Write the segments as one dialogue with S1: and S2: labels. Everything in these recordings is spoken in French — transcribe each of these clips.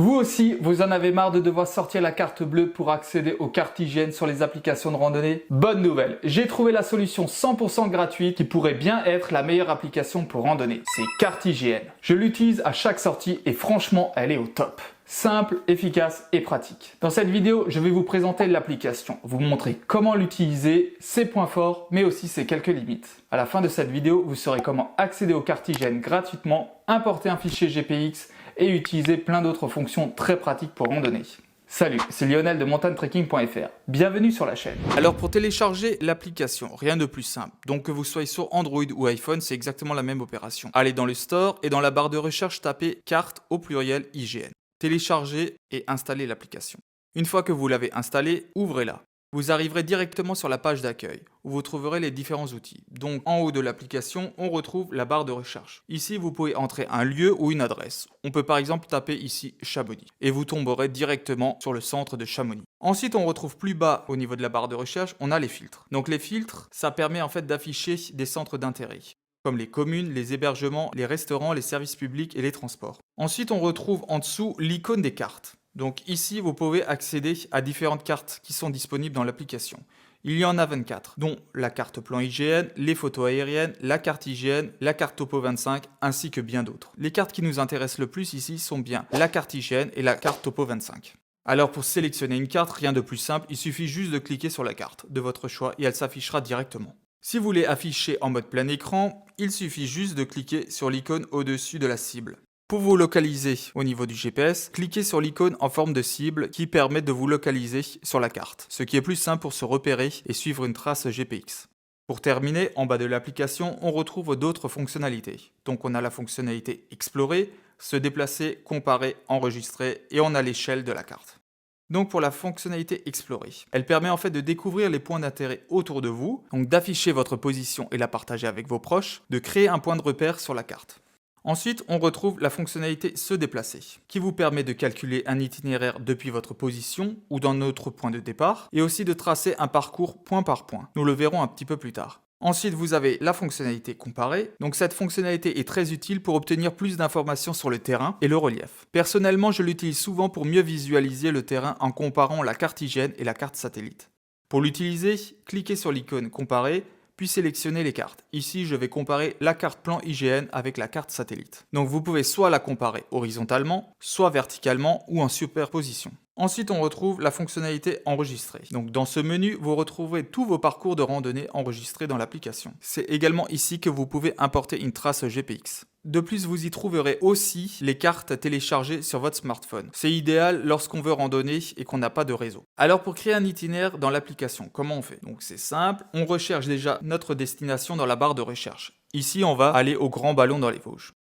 S1: Vous aussi, vous en avez marre de devoir sortir la carte bleue pour accéder aux cartes IGN sur les applications de randonnée? Bonne nouvelle, j'ai trouvé la solution 100% gratuite qui pourrait bien être la meilleure application pour randonnée. C'est Carte IGN. Je l'utilise à chaque sortie et franchement, elle est au top. Simple, efficace et pratique. Dans cette vidéo, je vais vous présenter l'application, vous montrer comment l'utiliser, ses points forts, mais aussi ses quelques limites. À la fin de cette vidéo, vous saurez comment accéder aux cartes IGN gratuitement, importer un fichier GPX et utiliser plein d'autres fonctions très pratiques pour randonner. Salut, c'est Lionel de montagnetrekking.fr. Bienvenue sur la chaîne. Alors pour télécharger l'application, rien de plus simple. Donc que vous soyez sur Android ou iPhone, c'est exactement la même opération. Allez dans le store et dans la barre de recherche, tapez carte au pluriel IGN. Téléchargez et installez l'application. Une fois que vous l'avez installée, ouvrez-la. Vous arriverez directement sur la page d'accueil, où vous trouverez les différents outils. Donc en haut de l'application, on retrouve la barre de recherche. Ici, vous pouvez entrer un lieu ou une adresse. On peut par exemple taper ici Chamonix, et vous tomberez directement sur le centre de Chamonix. Ensuite, on retrouve plus bas, au niveau de la barre de recherche, on a les filtres. Donc les filtres, ça permet en fait d'afficher des centres d'intérêt, comme les communes, les hébergements, les restaurants, les services publics et les transports. Ensuite, on retrouve en dessous l'icône des cartes. Donc ici, vous pouvez accéder à différentes cartes qui sont disponibles dans l'application. Il y en a 24, dont la carte plan IGN, les photos aériennes, la carte IGN, la carte Topo 25, ainsi que bien d'autres. Les cartes qui nous intéressent le plus ici sont bien la carte IGN et la carte Topo 25. Alors pour sélectionner une carte, rien de plus simple, il suffit juste de cliquer sur la carte de votre choix et elle s'affichera directement. Si vous voulez afficher en mode plein écran, il suffit juste de cliquer sur l'icône au-dessus de la cible. Pour vous localiser au niveau du GPS, cliquez sur l'icône en forme de cible qui permet de vous localiser sur la carte, ce qui est plus simple pour se repérer et suivre une trace GPX. Pour terminer, en bas de l'application, on retrouve d'autres fonctionnalités. Donc on a la fonctionnalité Explorer, se déplacer, comparer, enregistrer et on a l'échelle de la carte. Donc pour la fonctionnalité Explorer, elle permet en fait de découvrir les points d'intérêt autour de vous, donc d'afficher votre position et la partager avec vos proches, de créer un point de repère sur la carte. Ensuite, on retrouve la fonctionnalité Se déplacer, qui vous permet de calculer un itinéraire depuis votre position ou dans notre point de départ, et aussi de tracer un parcours point par point. Nous le verrons un petit peu plus tard. Ensuite, vous avez la fonctionnalité Comparer. Donc cette fonctionnalité est très utile pour obtenir plus d'informations sur le terrain et le relief. Personnellement, je l'utilise souvent pour mieux visualiser le terrain en comparant la carte IGN et la carte satellite. Pour l'utiliser, cliquez sur l'icône Comparer, puis sélectionnez les cartes. Ici, je vais comparer la carte plan IGN avec la carte satellite. Donc vous pouvez soit la comparer horizontalement, soit verticalement ou en superposition. Ensuite, on retrouve la fonctionnalité Enregistrer. Donc dans ce menu, vous retrouverez tous vos parcours de randonnée enregistrés dans l'application. C'est également ici que vous pouvez importer une trace GPX. De plus, vous y trouverez aussi les cartes téléchargées sur votre smartphone. C'est idéal lorsqu'on veut randonner et qu'on n'a pas de réseau. Alors pour créer un itinéraire dans l'application, comment on fait? Donc c'est simple, on recherche déjà notre destination dans la barre de recherche. Ici, on va aller au Grand Ballon dans les Vosges.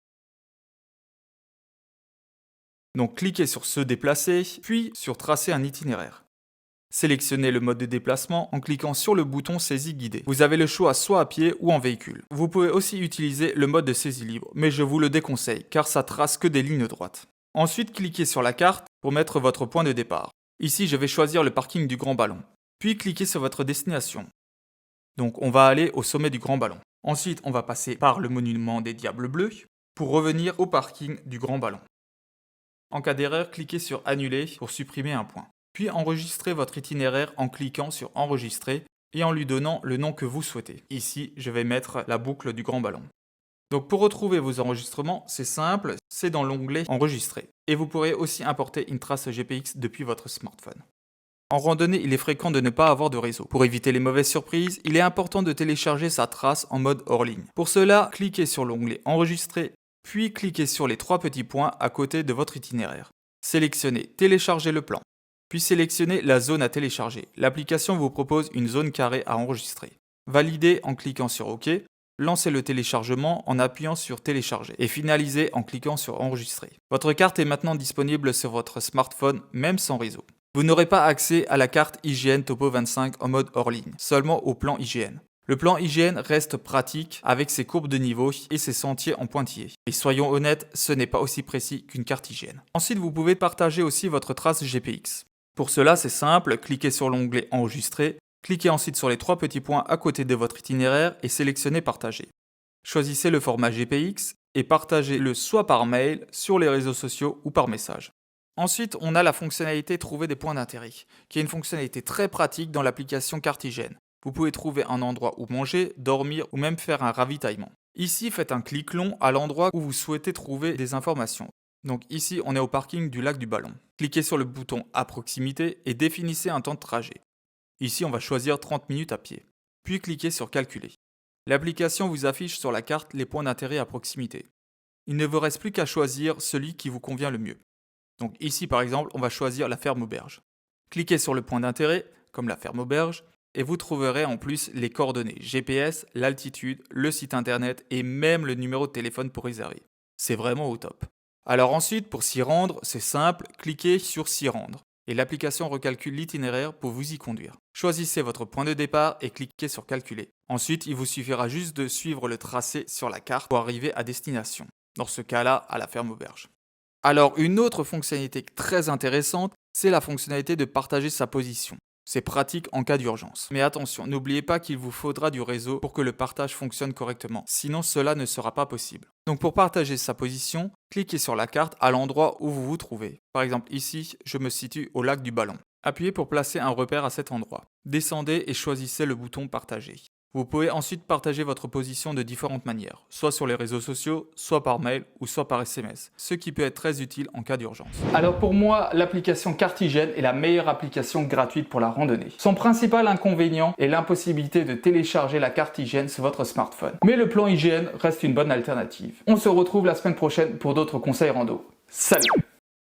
S1: Donc cliquez sur Se déplacer, puis sur Tracer un itinéraire. Sélectionnez le mode de déplacement en cliquant sur le bouton Saisie guidée. Vous avez le choix soit à pied ou en véhicule. Vous pouvez aussi utiliser le mode de saisie libre, mais je vous le déconseille car ça trace que des lignes droites. Ensuite, cliquez sur la carte pour mettre votre point de départ. Ici, je vais choisir le parking du Grand Ballon. Puis cliquez sur votre destination. Donc on va aller au sommet du Grand Ballon. Ensuite, on va passer par le monument des Diables Bleus pour revenir au parking du Grand Ballon. En cas d'erreur, cliquez sur Annuler pour supprimer un point. Puis enregistrez votre itinéraire en cliquant sur Enregistrer et en lui donnant le nom que vous souhaitez. Ici, je vais mettre la boucle du Grand Ballon. Donc pour retrouver vos enregistrements, c'est simple, c'est dans l'onglet Enregistrer. Et vous pourrez aussi importer une trace GPX depuis votre smartphone. En randonnée, il est fréquent de ne pas avoir de réseau. Pour éviter les mauvaises surprises, il est important de télécharger sa trace en mode hors ligne. Pour cela, cliquez sur l'onglet Enregistrer, puis cliquez sur les trois petits points à côté de votre itinéraire. Sélectionnez Télécharger le plan. Puis sélectionnez la zone à télécharger. L'application vous propose une zone carrée à enregistrer. Validez en cliquant sur OK. Lancez le téléchargement en appuyant sur Télécharger et finalisez en cliquant sur Enregistrer. Votre carte est maintenant disponible sur votre smartphone, même sans réseau. Vous n'aurez pas accès à la carte IGN Topo 25 en mode hors ligne, seulement au plan IGN. Le plan IGN reste pratique avec ses courbes de niveau et ses sentiers en pointillés. Et soyons honnêtes, ce n'est pas aussi précis qu'une carte IGN. Ensuite, vous pouvez partager aussi votre trace GPX. Pour cela, c'est simple, cliquez sur l'onglet Enregistrer, cliquez ensuite sur les trois petits points à côté de votre itinéraire et sélectionnez Partager. Choisissez le format GPX et partagez-le soit par mail, sur les réseaux sociaux ou par message. Ensuite, on a la fonctionnalité Trouver des points d'intérêt, qui est une fonctionnalité très pratique dans l'application Cartigène. Vous pouvez trouver un endroit où manger, dormir ou même faire un ravitaillement. Ici, faites un clic long à l'endroit où vous souhaitez trouver des informations. Donc ici, on est au parking du lac du Ballon. Cliquez sur le bouton à proximité et définissez un temps de trajet. Ici, on va choisir 30 minutes à pied. Puis cliquez sur Calculer. L'application vous affiche sur la carte les points d'intérêt à proximité. Il ne vous reste plus qu'à choisir celui qui vous convient le mieux. Donc ici, par exemple, on va choisir la ferme auberge. Cliquez sur le point d'intérêt, comme la ferme auberge, et vous trouverez en plus les coordonnées GPS, l'altitude, le site internet et même le numéro de téléphone pour réserver. C'est vraiment au top. Alors ensuite, pour s'y rendre, c'est simple, cliquez sur S'y rendre et l'application recalcule l'itinéraire pour vous y conduire. Choisissez votre point de départ et cliquez sur Calculer. Ensuite, il vous suffira juste de suivre le tracé sur la carte pour arriver à destination. Dans ce cas-là, à la ferme auberge. Alors, une autre fonctionnalité très intéressante, c'est la fonctionnalité de partager sa position. C'est pratique en cas d'urgence. Mais attention, n'oubliez pas qu'il vous faudra du réseau pour que le partage fonctionne correctement. Sinon, cela ne sera pas possible. Donc pour partager sa position, cliquez sur la carte à l'endroit où vous vous trouvez. Par exemple ici, je me situe au lac du Ballon. Appuyez pour placer un repère à cet endroit. Descendez et choisissez le bouton Partager. Vous pouvez ensuite partager votre position de différentes manières, soit sur les réseaux sociaux, soit par mail ou soit par SMS, ce qui peut être très utile en cas d'urgence. Alors pour moi, l'application Cartigène est la meilleure application gratuite pour la randonnée. Son principal inconvénient est l'impossibilité de télécharger la carte hygiène sur votre smartphone. Mais le plan hygiène reste une bonne alternative. On se retrouve la semaine prochaine pour d'autres conseils rando. Salut!